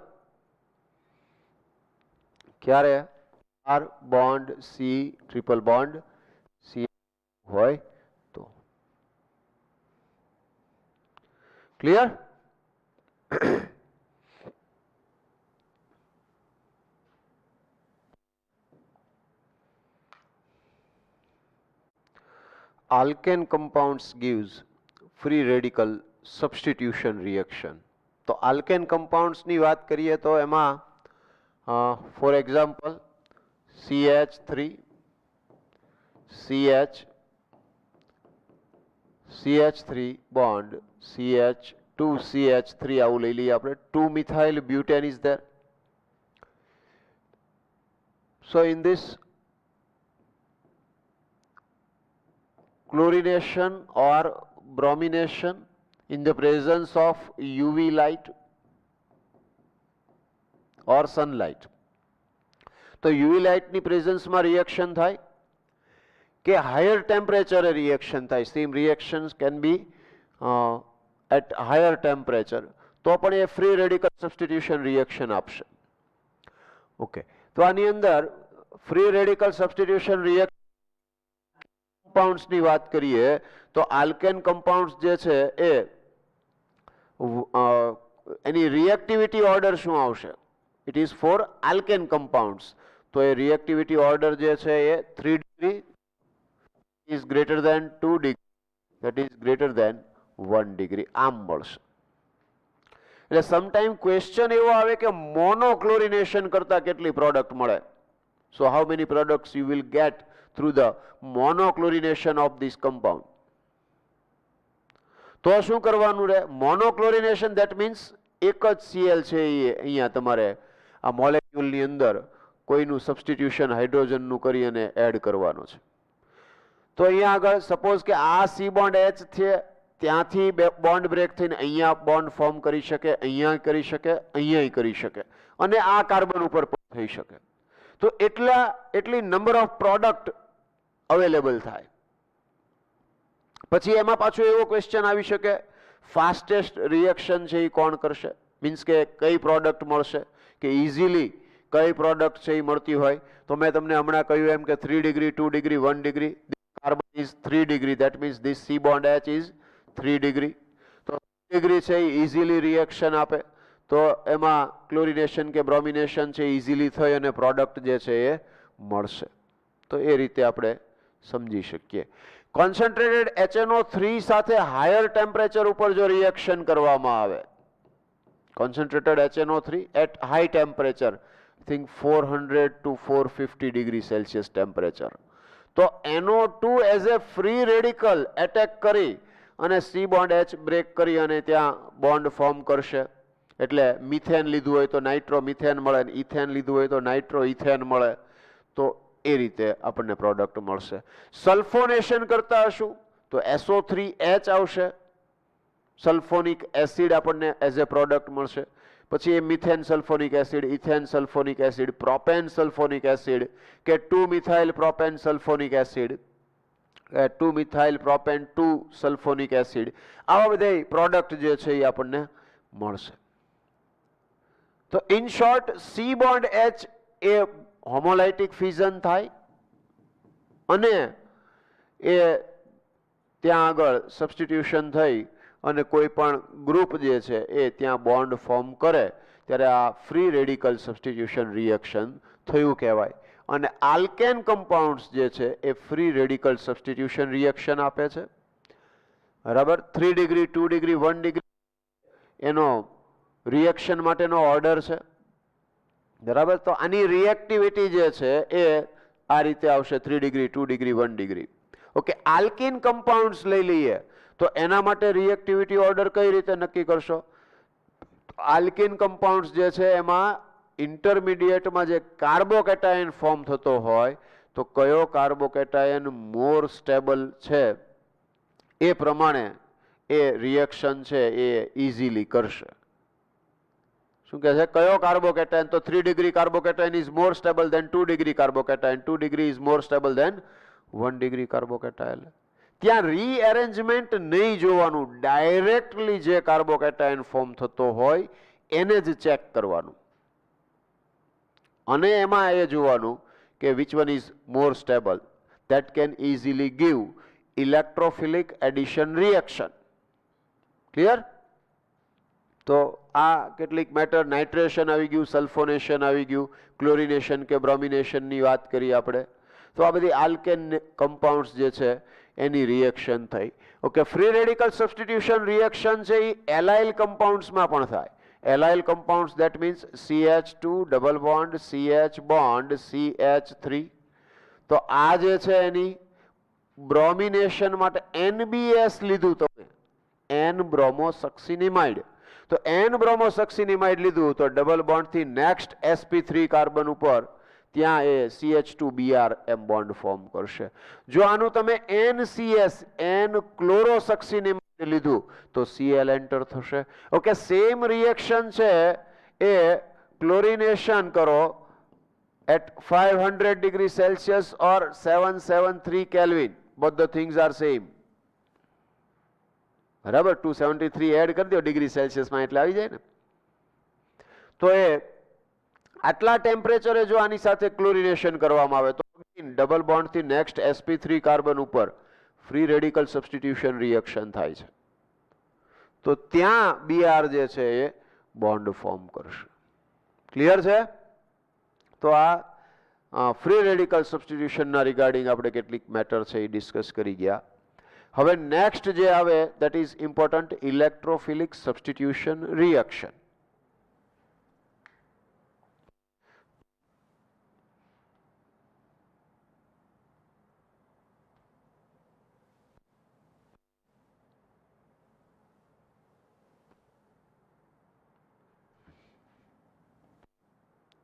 ક્યારે R bond C triple bond C હોય તો. Clear? Alkane compounds gives free radical substitution reaction. તો alkane compounds ની વાત કરીએ તો એમાં for example CH3 CH CH3 bond CH2 CH3 આવું લઈ લઈએ આપણે. 2 methyl butane is there. So in this chlorination or bromination in the presence of UV light or sunlight. તો UV light ની પ્રેઝન્સમાં રિએક્શન થાય કે હાયર ટેમ્પરેચરે રિએક્શન થાય. Same reactions can be at higher temperature તો પણ એ ફ્રી રેડિકલ સબસ્ટિટ્યુશન રિએક્શન આપશે. ઓકે. તો આની અંદર ફ્રી રેડિકલ સબસ્ટિટ્યુશન રિએક્શન કમ્પાઉન્ડ્સની વાત કરીએ તો આલ્કેન કમ્પાઉન્ડ્સ જે છે એ એની રિએક્ટિવિટી ઓર્ડર શું આવશે? It is for alkane compounds. તો એ રિએક્ટિવિટી ઓર્ડર જે છે એ 3 degree is greater than 2 degree that is greater than 1 degree આમ મળશે. એટલે સમટાઈમ ક્વેશ્ચન એવો આવે કે મોનોક્લોરિનેશન કરતા કેટલી પ્રોડક્ટ મળે. So how many products you will gate through the monochlorination of this compound. તો શું કરવાનું રહે? મોનોક્લોરિનેશન ધેટ મીન્સ એક જ Cl છે એ અહીંયા તમારે આ મોલેક્યુલની અંદર કોઈનું સબસ્ટિટ્યુશન હાઇડ્રોજનનું કરી અને એડ કરવાનો છે. તો અહીંયા આગળ સપોઝ કે આ C બોન્ડ H છે ત્યાંથી બોન્ડ બ્રેક થઈને અહીંયા બોન્ડ ફોર્મ કરી શકે, અહીંયા કરી શકે, અહીંયા કરી શકે અને આ કાર્બન ઉપર પણ થઈ શકે. તો એટલી નંબર ઓફ પ્રોડક્ટ અવેલેબલ થાય. પછી એમાં પાછો એવો ક્વેશ્ચન આવી શકે ફાસ્ટેસ્ટ રિએક્શન છે એ કોણ કરશે? મીન્સ કે કઈ પ્રોડક્ટ મળશે કે ઇઝીલી કઈ પ્રોડક્ટ છે એ મળતી હોય. તો મેં તમને હમણાં કહ્યું એમ કે 3 degree 2 degree 1 degree carbon is 3 degree that means this C bond H is 3 degree. તો 3 ડિગ્રી છે એ ઇઝીલી રિએક્શન આપે તો એમાં ક્લોરિનેશન કે બ્રોમિનેશન છે ઇઝીલી થઈ અને પ્રોડક્ટ જે છે એ મળશે. તો એ રીતે આપણે સમજી શકીએ. કોન્સન્ટ્રેટેડ HNO3 સાથે હાયર ટેમ્પરેચર ઉપર જો રિએક્શન કરવામાં આવે, concentrated HNO3 at high temperature I think 400 to 450 degree Celsius temperature, તો NO2 as a free radical attack કરી અને C બોન્ડ H બ્રેક કરી અને ત્યાં બોન્ડ ફોર્મ કરશે. એટલે મિથેન લીધું હોય તો નાઇટ્રો મિથેન મળે, ઇથેન લીધું હોય તો નાઇટ્રો ઇથેન મળે. તો એ રીતે આપણને પ્રોડક્ટ મળશે. સલ્ફોનેશન કરતા હશું તો SO3H આવશે, સલ્ફોનિક એસિડ આપણને એઝ એ પ્રોડક્ટ મળશે. પછી એ methane sulphonic acid, ethane sulphonic acid, propane sulphonic acid કે 2 methyl propane sulphonic acid, 2 methyl propane 2 sulphonic acid, આવા બધા પ્રોડક્ટ જે છે એ આપણને મળશે. તો in short C bond H એ હોમોલાઇટિક ફ્યુઝન થાય અને એ ત્યાં આગળ સબસ્ટિટ્યુશન થઈ અને કોઈ પણ ગ્રુપ જે છે એ ત્યાં બોન્ડ ફોર્મ કરે ત્યારે આ ફ્રી રેડિકલ સબસ્ટિટ્યુશન રિએક્શન થયું કહેવાય. અને આલ્કેન કમ્પાઉન્ડ્સ જે છે એ ફ્રી રેડિકલ સબસ્ટિટ્યુશન રિએક્શન આપે છે. બરાબર, 3 ડિગ્રી, 2 ડિગ્રી, 1 ડિગ્રી એનો રિએક્શન માટેનો ઓર્ડર છે. બરાબર, તો આની રિએક્ટિવિટી જે છે એ આ રીતે આવશે: 3 degree, 2 degree, 1 degree. Okay, alkyne compounds લઈ લઈએ તો એના માટે રિએક્ટિવિટી ઓર્ડર કઈ રીતે નક્કી કરશો? આલ્કિન કમ્પાઉન્ડ્સ જે છે એમાં ઇન્ટરમીડિયેટમાં જે કાર્બોકેટાયન ફોર્મ થતો હોય તો કયો કાર્બોકેટાયન મોર સ્ટેબલ છે એ પ્રમાણે એ રિએક્શન છે એ ઇઝીલી કરશે. શું કહે છે? કયો કાર્બોકેટાયન? તો 3 degree carbocation is more stable than 2 degree carbocation, 2 degree is more stable than 1 degree carbocation. ત્યાં રીએરેન્જમેન્ટ નહીં જોવાનું, ડાયરેક્ટલી જે કાર્બોકેટાયન ફોર્મ થતો હોય એને જ ચેક કરવાનું અને એમાં એ જોવાનું કે which one is more stable. that can easily give electrophilic addition reaction. Clear? તો આ કેટલીક મેટર, નાઇટ્રેશન આવી ગયું, સલ્ફોનેશન આવી ગયું, ક્લોરિનેશન કે બ્રોમિનેશનની વાત કરી આપણે. તો આ બધી આલ્કેન કમ્પાઉન્ડ્સ જે છે એની રિએક્શન થઈ. Okay, free radical substitution reaction છે એ એલાઇલ કમ્પાઉન્ડ્સમાં પણ થાય. Allyl compounds that means CH2 double bond CH bond CH3. તો આ જે છે એની બ્રોમિનેશન માટે NBS લીધું તમે, N બ્રોમોસક્સિનિમાઇડ. તો N બ્રોમોસક્સિનિમાઇડ લીધું તો ડબલ બોન્ડ થી નેક્સ્ટ sp3 કાર્બન ઉપર ત્યાં એ CH2Br એમ બોન્ડ ફોર્મ કરશે. જો આનું તમે NCS N ક્લોરોસક્સિનિમાઇડ લીધું તો Cl એન્ટર થશે. ઓકે, સેમ રિએક્શન છે એ ક્લોરિનેશન કરો at 500 degree Celsius or 773 Kelvin. Both the things are same. બરાબર, 273 એડ કરી દો ડિગ્રી સેલ્સિયસમાં એટલે આવી જાય ને. તો એ આટલા ટેમ્પરેચરે જો આની સાથે ક્લોરિનેશન કરવામાં આવે તો ડબલ બોન્ડ થી નેક્સ્ટ sp3 કાર્બન ઉપર ફ્રી રેડિકલ સબસ્ટિટ્યુશન રિએક્શન થાય છે. તો ત્યાં Br જે છે એ બોન્ડ ફોર્મ કરશે. ક્લિયર છે? તો આ ફ્રી રેડિકલ સબસ્ટિટ્યુશનના રિગાર્ડિંગ આપણે કેટલીક મેટર છે એ ડિસ્કસ કરી ગયા. હવે નેક્સ્ટ જે આવે that is important, electrophilic substitution reaction.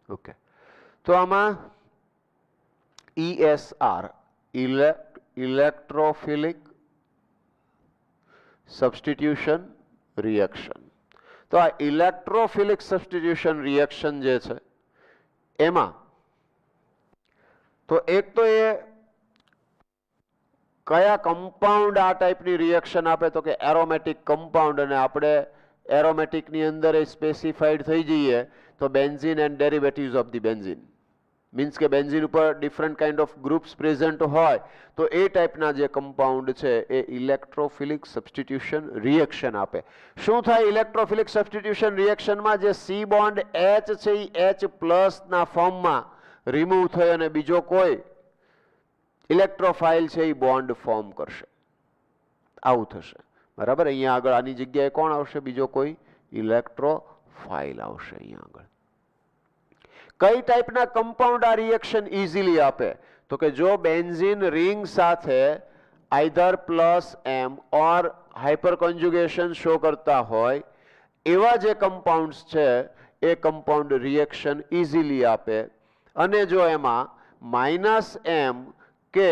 Okay, તો આમાં ESR ઇલેક્ટ્રોફિલિક સબસ્ટિટ્યુશન રિએક્શન. તો આ ઇલેક્ટ્રોફિલિક સબસ્ટિટ્યુશન રિએક્શન જે છે એમાં તો એક તો એ કયા કમ્પાઉન્ડ આ ટાઈપની રિએક્શન આપે તો કે એરોમેટિક કમ્પાઉન્ડ. અને આપણે એરોમેટિકની અંદર એ સ્પેસિફાઈડ થઈ જઈએ તો benzene and derivatives of the benzene. Means કે બેન્ઝીન ઉપર different kind of groups present હોય તો એ ટાઈપના જે કમ્પાઉન્ડ છે એ ઇલેક્ટ્રોફિલિક સબસ્ટિટ્યુશન રિએક્શન આપે. શું થાય ઇલેક્ટ્રોફિલિક સબસ્ટિટ્યુશન રિએક્શનમાં? જે C બોન્ડ H છે એ H+ ના ફોર્મમાં રિમૂવ થઈ અને બીજો કોઈ ઇલેક્ટ્રોફાઇલ છે એ બોન્ડ ફોર્મ કરશે. આવું થશે. બરાબર, અહીંયા આગળ આની જગ્યાએ કોણ આવશે? બીજો કોઈ ઇલેક્ટ્રોફાઇલ આવશે અહીંયા આગળ. કઈ ટાઈપના કમ્પાઉન્ડ આ રિએક્શન ઇઝીલી આપે? તો કે જો બેન્ઝીન રિંગ સાથે આઈધર +M ઓર હાઇપર કોન્જુગેશન શો કરતા હોય એવા જે કમ્પાઉન્ડ્સ છે એ કમ્પાઉન્ડ રિએક્શન ઇઝીલી આપે. અને જો એમાં -M કે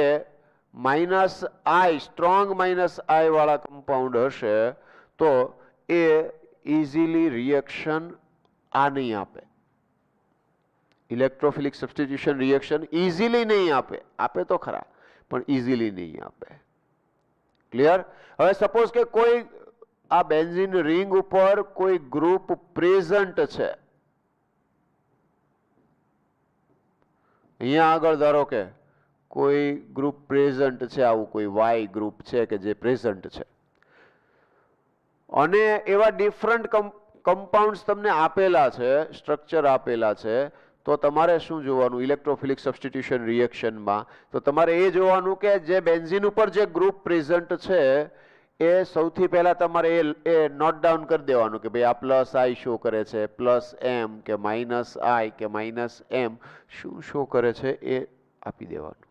-I, સ્ટ્રોંગ -I વાળા કમ્પાઉન્ડ હશે તો એ ઇઝીલી રિએક્શન આ નહીં આપે. ઇલેક્ટ્રોફિલિક સબસ્ટિટ્યુશન રિએક્શન ઇઝીલી નહીં આપે. આપે તો ખરા પણ ઇઝીલી નહીં આપે. ક્લિયર? હવે સપોઝ કે કોઈ આ બેન્ઝીન રિંગ ઉપર કોઈ ગ્રુપ પ્રેઝન્ટ છે. અહીંયા આગળ ધારો કે કોઈ ગ્રુપ પ્રેઝન્ટ છે, આવું કોઈ વાય ગ્રુપ છે કે જે પ્રેઝન્ટ છે, અને એવા ડિફરન્ટ કમ્પાઉન્ડ્સ તમને આપેલા છે, સ્ટ્રક્ચર આપેલા છે, તો તમારે શું જોવાનું ઇલેક્ટ્રોફિલિક સબસ્ટિટ્યુશન રિએક્શનમાં? તો તમારે એ જોવાનું કે જે બેન્ઝીન ઉપર જે ગ્રુપ પ્રેઝન્ટ છે એ સૌથી પહેલા તમારે એ નોટ ડાઉન કરી દેવાનું કે ભાઈ આ પ્લસ આઈ શો કરે છે, પ્લસ એમ કે માઇનસ આઈ કે માઇનસ એમ શું શો કરે છે એ આપી દેવાનું.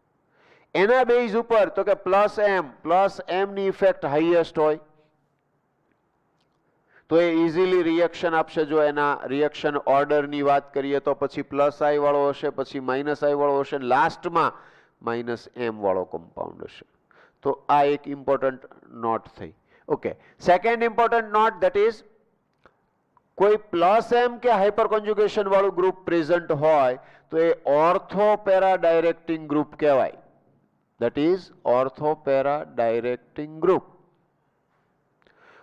એના બેઝ ઉપર તો કે પ્લસ એમ ની ઇફેક્ટ હાઈએસ્ટ હોય તો એ ઇઝીલી રિએક્શન આપશે. જો એના રિએક્શન ઓર્ડરની વાત કરીએ તો પછી પ્લસ આઈ વાળો હશે, પછી માઇનસ આઈ વાળો હશે, લાસ્ટમાં માઇનસ એમ વાળો કમ્પાઉન્ડ હશે. તો આ એક ઇમ્પોર્ટન્ટ નોટ થઈ. Okay, second important note that is કોઈ પ્લસ એમ કે હાઇપર કોન્જ્યુગેશન વાળું ગ્રુપ પ્રેઝન્ટ હોય તો એ ઓર્થો પેરા ડાયરેક્ટિંગ ગ્રુપ કહેવાય. That is ortho para directing group.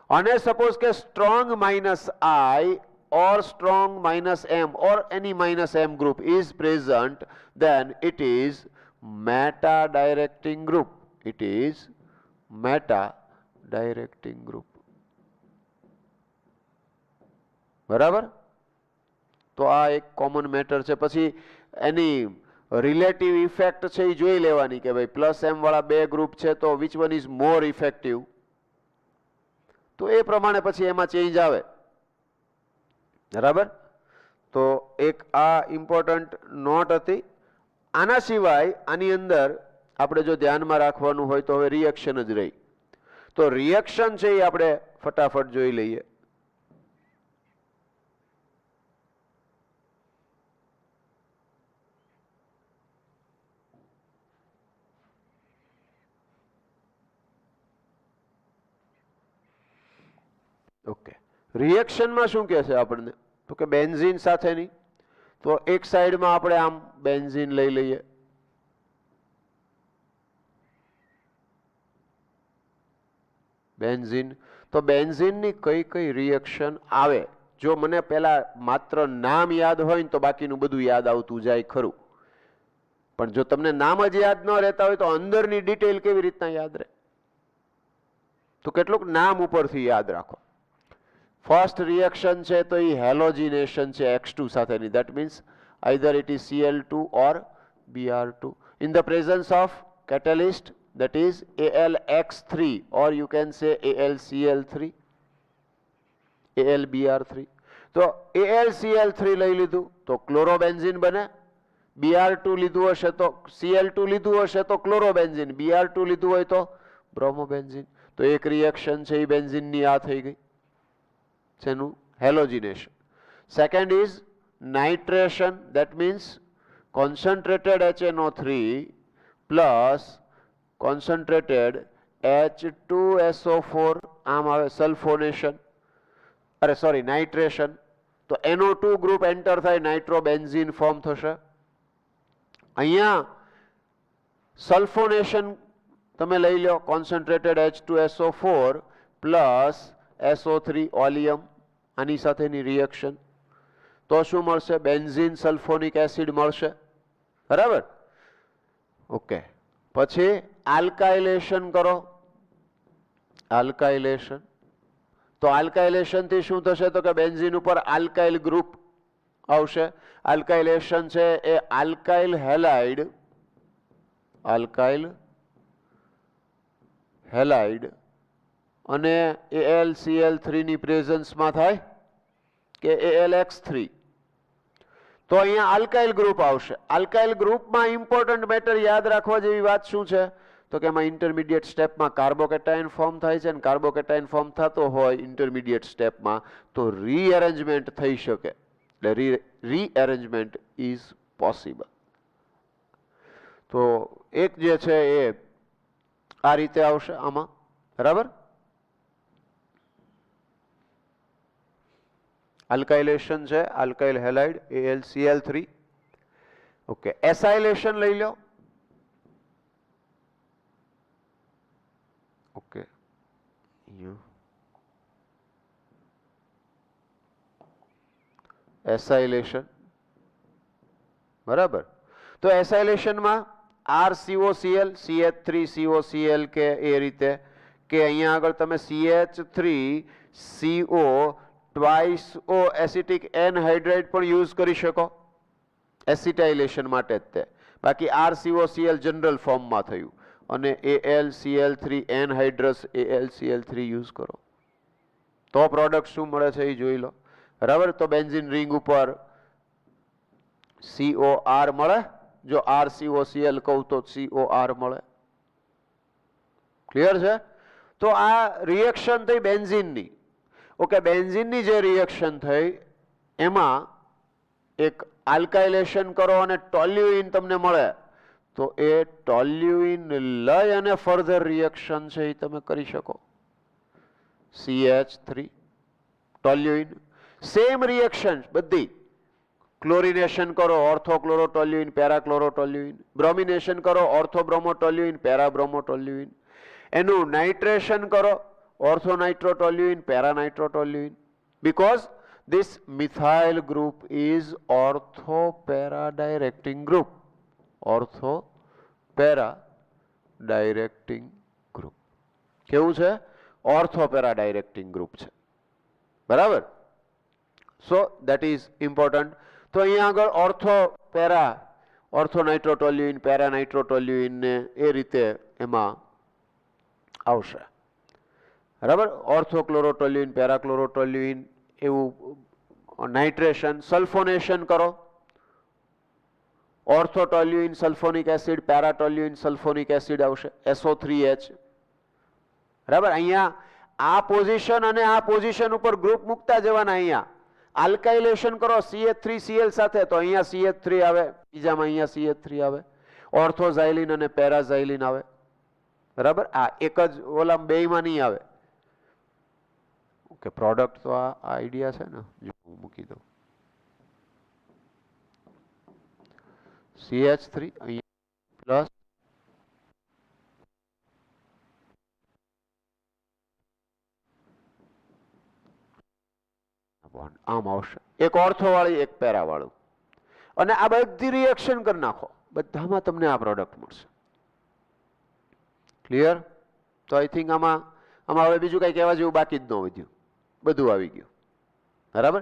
અને સપોઝ કે strong minus I or strong minus M or any minus M group is present, then it is meta directing group. It is meta directing group. બરાબર? તો આ એક કોમન મેટર છે. પછી એની રિલેટિવ ઇફેક્ટ છે એ જોઈ લેવાની કે ભાઈ પ્લસ એમ વાળા બે ગ્રુપ છે તો which one is more effective, તો એ પ્રમાણે પછી એમાં ચેન્જ આવે. બરાબર? તો એક આ ઇમ્પોર્ટન્ટ નોટ હતી. આના સિવાય આની અંદર આપણે જો ધ્યાનમાં રાખવાનું હોય તો હવે રિએક્શન જ રહી. તો રિએક્શન છે એ આપણે ફટાફટ જોઈ લઈએ. ઓકે, રિએક્શનમાં શું કહે છે આપણને? તો કે બેન્ઝીન સાથેની. તો એક સાઈડમાં આપણે આમ બેન્ઝીન લઈ લઈએ. બેન્ઝીન. તો બેન્ઝીનની કઈ કઈ રિએક્શન આવે? જો મને પહેલા માત્ર નામ યાદ હોય ને તો બાકીનું બધું યાદ આવતું જાય ખરું, પણ જો તમને નામ જ યાદ ન રહેતા હોય તો અંદરની ડિટેલ કેવી રીતના યાદ રહે? તો કેટલુંક નામ ઉપરથી યાદ રાખો. ફર્સ્ટ રિએક્શન છે તો એ હેલોજિનેશન છે X2 સાથેની. That means either it is Cl2 or Br2 in the presence of catalyst, that is AlX3 or you can say AlCl3, AlBr3. તો AlCl3 લઈ લીધું તો ક્લોરોબેન્ઝીન બને. Br2 લીધું હશે તો Cl2 લીધું હશે તો ક્લોરોબેન્ઝીન, Br2 લીધું હોય તો બ્રોમોબેન્ઝીન. તો એક રિએક્શન છે એ બેન્ઝીનની આ થઈ ગઈ, જેનું halogenation. Second is nitration. That means concentrated HNO3 plus concentrated H2SO4, આમ આવે સલ્ફોનેશન, અરે સોરી નાઇટ્રેશન. તો NO2 ગ્રુપ એન્ટર થાય, નાઇટ્રોબેન્ઝીન ફોર્મ થશે. અહીંયા સલ્ફોનેશન તમે લઈ લો, concentrated H2SO4 plus SO3 oleum, આની સાથેની રિએક્શન. તો શું મળશે? બેન્ઝીન સલ્ફોનિક એસિડ મળશે. બરાબર? ઓકે, પછી આલ્કાઇલેશન કરો. આલ્કાઇલેશન. તો આલ્કાઇલેશન થી શું થશે? તો કે બેન્ઝીન ઉપર આલ્કાઇલ ગ્રુપ આવશે. આલ્કાઇલેશન છે એ આલ્કાઇલ હેલાઇડ, આલ્કાઇલ હેલાઇડ અને AlCl3 ની પ્રેઝન્સમાં થાય કે AlX3. તો અહીંયા આલ્કાઇલ ગ્રુપ આવશે. આલ્કાઇલ ગ્રુપમાં ઇમ્પોર્ટન્ટ મેટર યાદ રાખવા જેવી વાત શું છે? તો કે એમાં ઇન્ટરમીડિયેટ સ્ટેપમાં કાર્બોકેટાયન ફોર્મ થાય છે, અને કાર્બોકેટાયન ફોર્મ થતો હોય ઇન્ટરમીડિયેટ સ્ટેપમાં તો રીએરેન્જમેન્ટ થઈ શકે. એટલે રીએરેન્જમેન્ટ ઇઝ પોસિબલ. તો એક જે છે એ આ રીતે આવશે આમાં. બરાબર? આલ્કાઇલેશન છે alkyl halide AlCl3. Okay, acylation લઈ લો. Okay, acylation. બરાબર? તો એસાઇલેશનમાં RCOCl CH3COCl કે એ રીતે કે અહીંયા આગળ તમે CH3CO twice O acetic anhydride પણ યુઝ કરી શકો એસિટાઇલેશન માટે જ તે બાકી RCOCl જનરલ ફોર્મમાં થયું અને AlCl3 એનહાઇડ્રસ AlCl3 યુઝ કરો તો પ્રોડક્ટ શું મળે છે એ જોઈ લો બરાબર તો બેન્ઝીન રિંગ ઉપર COR મળે જો RCOCl કહું તો COR મળે ક્લિયર છે તો આ રિએક્શન થઈ બેન્ઝીનની ઓકે બેન્ઝીનની જે રિએક્શન થઈ એમાં એક આલ્કાઇલેશન કરો અને ટોલ્યુઇન તમને મળે તો એ ટોલ્યુઇન લઈ અને ફર્ધર રિએક્શન છે એ તમે કરી શકો CH3 ટોલ્યુઇન સેમ રિએક્શન બધી ક્લોરિનેશન કરો ઓર્થોક્લોરોટોલ્યુઇન પેરાક્લોરોટોલ્યુઇન બ્રોમિનેશન કરો ઓર્થોબ્રોમોટોલ્યુઇન પેરાબ્રોમોટોલ્યુઇન એનું નાઇટ્રેશન કરો ઓર્થોનાઇટ્રોટોલ્યુઇન પેરાનાઇટ્રોટોલ્યુઇન because this methyl group is ortho para directing group ortho para directing group કેવું છે ortho para directing group છે બરાબર so that is important તો અહીંયા આગળ ઓર્થો પેરા ઓર્થોનાઇટ્રોટોલ્યુઇન પેરાનાઇટ્રોટોલ્યુઇન ને એ રીતે એમાં આવશે બરાબર ઓર્થોક્લોરોટોલ્યુઇન પેરાક્લોરોટોલ્યુઇન એવું નાઇટ્રેશન સલ્ફોનેશન કરો ઓર્થોટોલ્યુઇન સલ્ફોનિક એસિડ પેરાટોલ્યુઇન સલ્ફોનિક એસિડ આવશે SO3H બરાબર અહીંયા આ પોઝિશન અને આ પોઝિશન ઉપર ગ્રુપ મૂકતા જવાના અહીંયા આલ્કાઇલેશન કરો CH3Cl સાથે તો અહીંયા CH3 આવે બીજામાં અહીંયા CH3 આવે ઓર્થોઝાઇલિન અને પેરાઝાઇલિન આવે બરાબર આ એક જ ઓલા બેયમાં નહીં આવે ઓકે પ્રોડક્ટ તો આ આઈડિયા છે ને જો હું મૂકી દઉં CH3 અહીંયા પ્લસ આમ આવશે એક ઓર્થો વાળી એક પેરા વાળું અને આ બધી રિએક્શન કરી નાખો બધામાં તમને આ પ્રોડક્ટ મળશે ક્લિયર તો આઈ થિંક આમાં હવે બીજું કઈ કહેવા જેવું બાકી જ ન વધ્યું બધું આવી ગયું બરાબર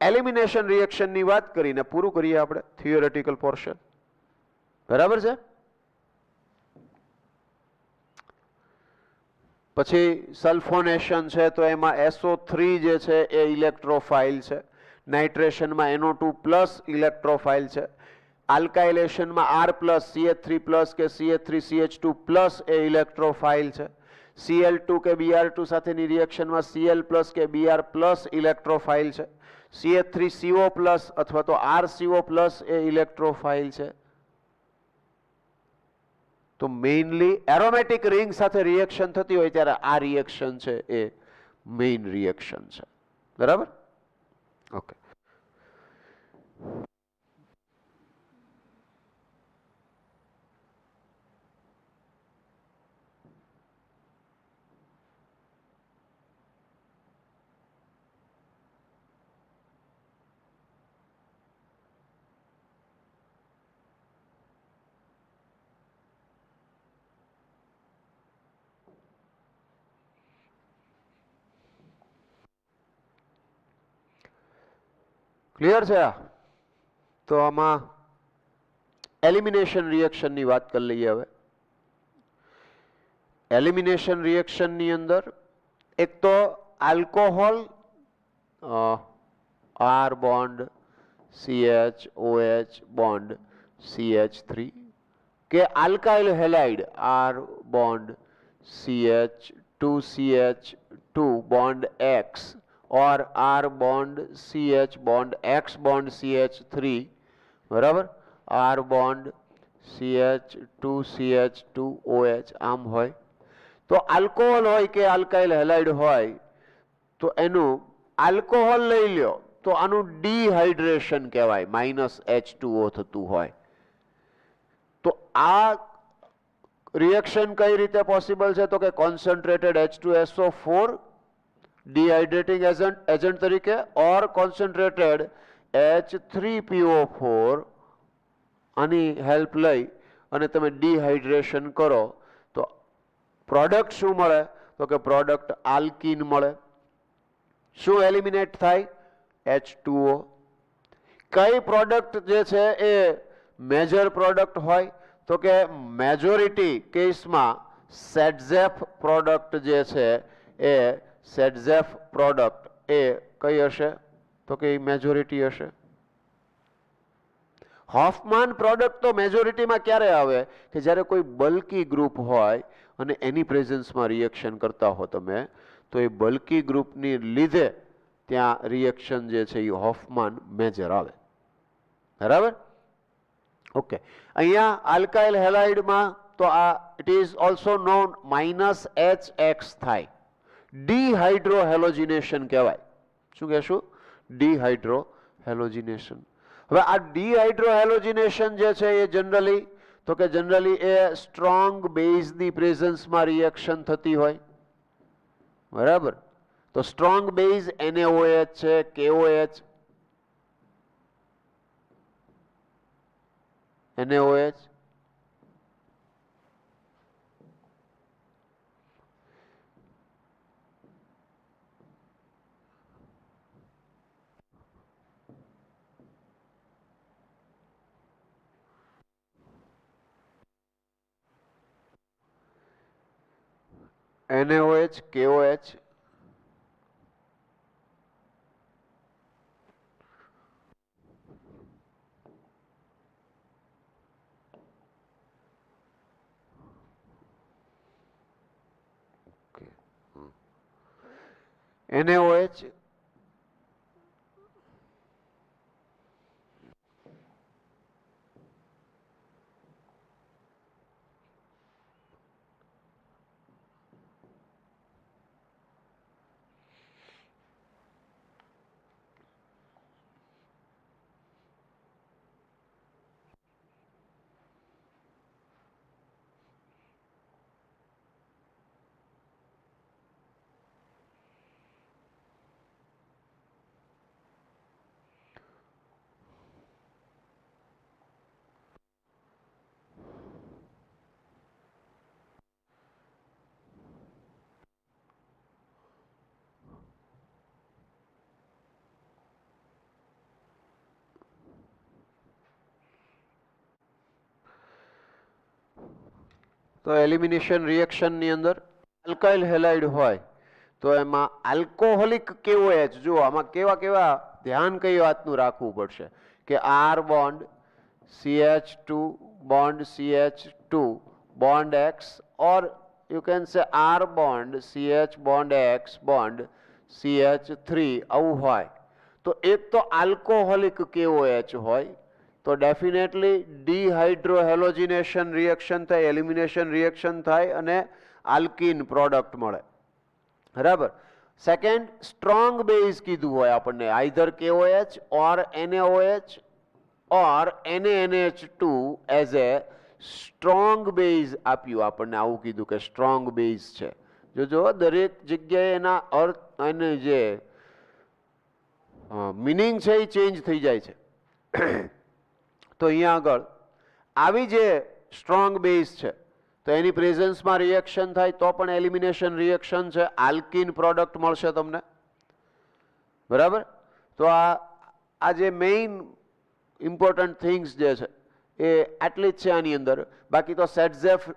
એલિમિનેશન રિએક્શનની વાત કરીને પૂરું કરીએ આપણે થિયોરેટિકલ પોર્શન બરાબર છે પછી સલ્ફોનેશન છે તો એમાં SO3 જે છે એ ઇલેક્ટ્રોફાઇલ છે નાઇટ્રેશનમાં NO2 પ્લસ ઇલેક્ટ્રોફાઇલ છે આલ્કાઇલેશનમાં R પ્લસ CH3 પ્લસ કે CH3CH2 પ્લસ એ ઇલેક્ટ્રોફાઇલ છે Cl2 કે Br2 સાથેની રિએક્શનમાં Cl પ્લસ કે Br પ્લસ ઇલેક્ટ્રોફાઇલ છે CH3CO પ્લસ અથવા તો RCO પ્લસ એ ઇલેક્ટ્રોફાઇલ છે તો મેઇનલી એરોમેટિક રિંગ સાથે રિએક્શન થતી હોય ત્યારે આ રિએક્શન છે એ મેઇન રિએક્શન છે બરાબર ઓકે ક્લિયર છે તો આમાં એલિમિનેશન રિએક્શનની વાત કરી લઈએ હવે એલિમિનેશન રિએક્શનની અંદર એક તો alcohol R bond CH bond CH3 કે alkyl halide R bond CH2 bond X और R bond CH bond X bond CH3 बराबर R बॉन्ड CH2OH आम होय तो अल्कोहोल होय के अल्काइल हेलाइड होय तो एनु अल्कोहोल लई ल्यो तो आनु डिहाइड्रेशन कहेवाय -H2O थतुं होय तो आ रिएक्शन कई रीते पॉसिबल छे तो के कॉन्सन्ट्रेटेड H2SO4 डिहाइड्रेटिंग एजेंट तरीके और कॉन्सन्ट्रेटेड H3PO4 आनी हेल्प लई અને તમે ડિહાઇડ્રેશન કરો તો પ્રોડક્ટ શું મળે? તો કે પ્રોડક્ટ આલ્કીન મળે. શું એલિમિનેટ થાય? H2O. કઈ પ્રોડક્ટ જે છે એ મેજર પ્રોડક્ટ હોય? તો કે મેજોરિટી કેસમાં સેડઝેફ પ્રોડક્ટ જે છે એ સેડઝેફ પ્રોડક્ટ એ કઈ હશે? તો કે મેજોરિટી હશે. હોફમાન પ્રોડક્ટ તો મેજોરિટીમાં ક્યારે આવે? કે જ્યારે કોઈ બલ્કી ગ્રુપ હોય અને એની પ્રેઝન્સમાં રિએક્શન કરતા હો તમે, તો એ બલ્કી ગ્રુપની લીધે ત્યાં રિએક્શન જે છે એ હોફમાન મેજર આવે. બરાબર? ઓકે. અહીંયા આલ્કાઇલ હેલાઇડમાં તો આ it is also known -HX થાય. ડિહાઇડ્રોહેલોજિનેશન કહેવાય. શું કહેશું? ડિહાઇડ્રોહેલોજિનેશન. હવે આ ડિહાઇડ્રોહેલોજિનેશન જે છે એ જનરલી એ સ્ટ્રોંગ બેઝની પ્રેઝન્સમાં રિએક્શન થતી હોય. બરાબર? તો સ્ટ્રોંગ બેઝ NaOH છે, KOH, NaOH. NaOH, KOH. NaOH તો એલિમિનેશન રિએક્શનની અંદર આલ્કાઇલ હેલાઇડ હોય તો એમાં આલ્કોહોલિક KOH, જો આમાં કેવા ધ્યાન કઈ વાતનું રાખવું પડશે કે R bond CH2 bond CH2 bond X, or you can say R bond CH bond X bond CH3 આવું હોય તો એક તો આલ્કોહોલિક KOH હોય તો ડેફિનેટલી ડિહાઇડ્રોહેલોજિનેશન રિએક્શન થાય, એલિમિનેશન રિએક્શન થાય અને આલ્કીન પ્રોડક્ટ મળે. બરાબર? સેકન્ડ, સ્ટ્રોંગ બેઝ કીધું હોય આપણને, either KOH or NaOH or NaNH2 as a strong base આપ્યું આપણને, આવું કીધું કે સ્ટ્રોંગ બેઝ છે. જો દરેક જગ્યાએ એના અર્થ અને જે મિનિંગ છે એ ચેન્જ થઈ જાય છે. તો અહીંયા આગળ આવી જે સ્ટ્રોંગ બેઝ છે તો એની પ્રેઝન્સમાં રિએક્શન થાય તો પણ એલિમિનેશન રિએક્શન છે, આલ્કીન પ્રોડક્ટ મળશે તમને. બરાબર? તો આ જે મેઇન ઇમ્પોર્ટન્ટ થિંગ્સ જે છે એ આટલી જ છે આની અંદર. બાકી તો સેડઝેફ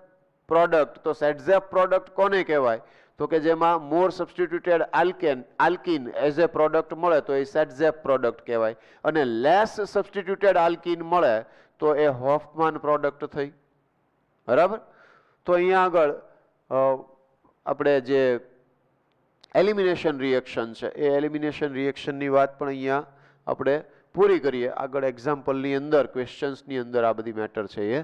પ્રોડક્ટ, તો સેડઝેફ પ્રોડક્ટ કોને કહેવાય? તો કે જેમાં more substituted alkene as a product મળે તો એ સેડઝેફ પ્રોડક્ટ કહેવાય, અને લેસ સબસ્ટિટ્યુટેડ આલ્કીન મળે તો એ હોફમાન પ્રોડક્ટ થઈ. બરાબર? તો અહીંયા આગળ આપણે જે એલિમિનેશન રિએક્શન છે એ એલિમિનેશન રિએક્શનની વાત પણ અહીંયા આપણે પૂરી કરીએ. આગળ એક્ઝામ્પલની અંદર, ક્વેશ્ચન્સની અંદર આ બધી મેટર છે એ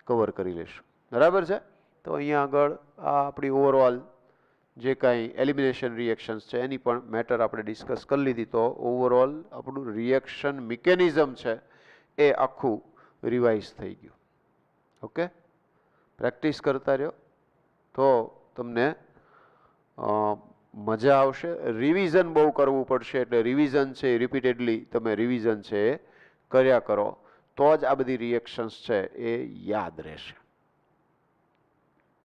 કવર કરી લઈશું. બરાબર છે? તો અહીંયા આગળ આ આપણી ઓવરઓલ જે કાંઈ એલિમિનેશન રિએક્શન્સ છે એની પણ મેટર આપણે ડિસ્કસ કરી લીધી. તો ઓવરઓલ આપણું રિએક્શન મિકેનિઝમ છે એ આખું રિવાઇઝ થઈ ગયું. ઓકે? પ્રેક્ટિસ કરતા રહ્યો તો તમને મજા આવશે. રિવિઝન બહુ કરવું પડશે, એટલે રિવિઝન છે રિપીટેડલી તમે રિવિઝન છે એ કર્યા કરો તો જ આ બધી રિએક્શન્સ છે એ યાદ રહેશે.